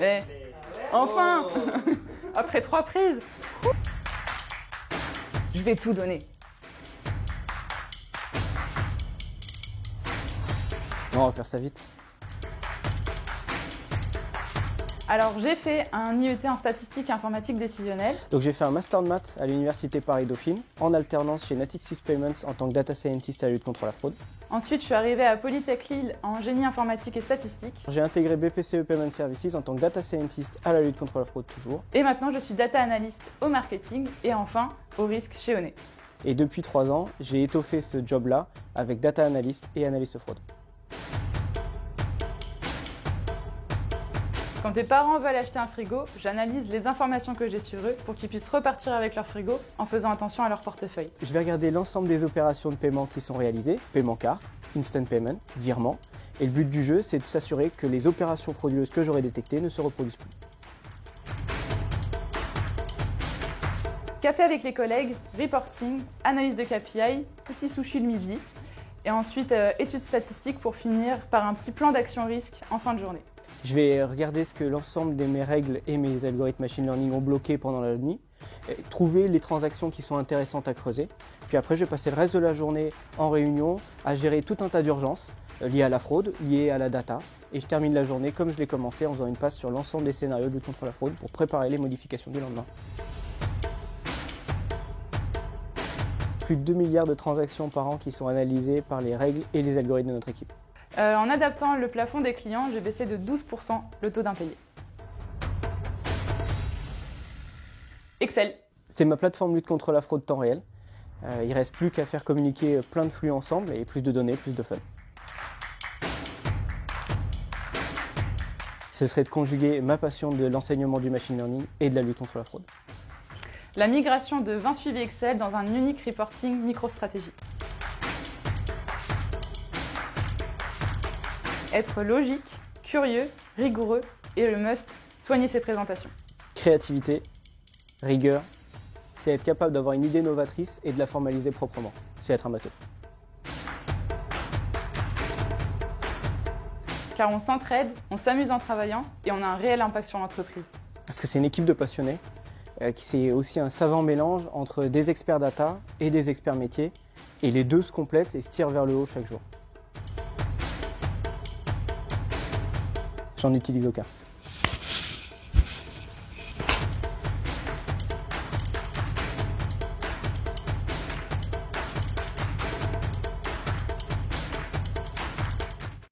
Eh, enfin Après 3 prises. Je vais tout donner. Non, on va faire ça vite. Alors, j'ai fait un IET en statistique et informatique décisionnelle. Donc j'ai fait un master de maths à l'université Paris-Dauphine, en alternance chez Natixis Payments en tant que data scientist à la lutte contre la fraude. Ensuite, je suis arrivée à Polytech Lille en génie informatique et statistique. J'ai intégré BPCE Payment Services en tant que data scientist à la lutte contre la fraude toujours. Et maintenant, je suis data analyst au marketing et enfin au risque chez Onet. Et depuis 3 ans, j'ai étoffé ce job-là avec data analyst et analyste fraude. Quand tes parents veulent acheter un frigo, j'analyse les informations que j'ai sur eux pour qu'ils puissent repartir avec leur frigo en faisant attention à leur portefeuille. Je vais regarder l'ensemble des opérations de paiement qui sont réalisées, paiement carte, instant payment, virement. Et le but du jeu, c'est de s'assurer que les opérations frauduleuses que j'aurai détectées ne se reproduisent plus. Café avec les collègues, reporting, analyse de KPI, petit sushi le midi. Et ensuite, études statistiques pour finir par un petit plan d'action risque en fin de journée. Je vais regarder ce que l'ensemble de mes règles et mes algorithmes machine learning ont bloqué pendant la nuit, trouver les transactions qui sont intéressantes à creuser. Puis après, je vais passer le reste de la journée en réunion à gérer tout un tas d'urgences liées à la fraude, liées à la data. Et je termine la journée comme je l'ai commencé en faisant une passe sur l'ensemble des scénarios de lutte contre la fraude pour préparer les modifications du lendemain. Plus de 2 milliards de transactions par an qui sont analysées par les règles et les algorithmes de notre équipe. En adaptant le plafond des clients, j'ai baissé de 12% le taux d'impayé. Excel. C'est ma plateforme lutte contre la fraude temps réel. Il ne reste plus qu'à faire communiquer plein de flux ensemble et plus de données, plus de fun. Ce serait de conjuguer ma passion de l'enseignement du machine learning et de la lutte contre la fraude. La migration de 20 suivis Excel dans un unique reporting micro-stratégie. Être logique, curieux, rigoureux et le must, soigner ses présentations. Créativité, rigueur, c'est être capable d'avoir une idée novatrice et de la formaliser proprement. C'est être un bateau. Car on s'entraide, on s'amuse en travaillant et on a un réel impact sur l'entreprise. Parce que c'est une équipe de passionnés, qui c'est aussi un savant mélange entre des experts data et des experts métiers. Et les deux se complètent et se tirent vers le haut chaque jour. J'en utilise aucun.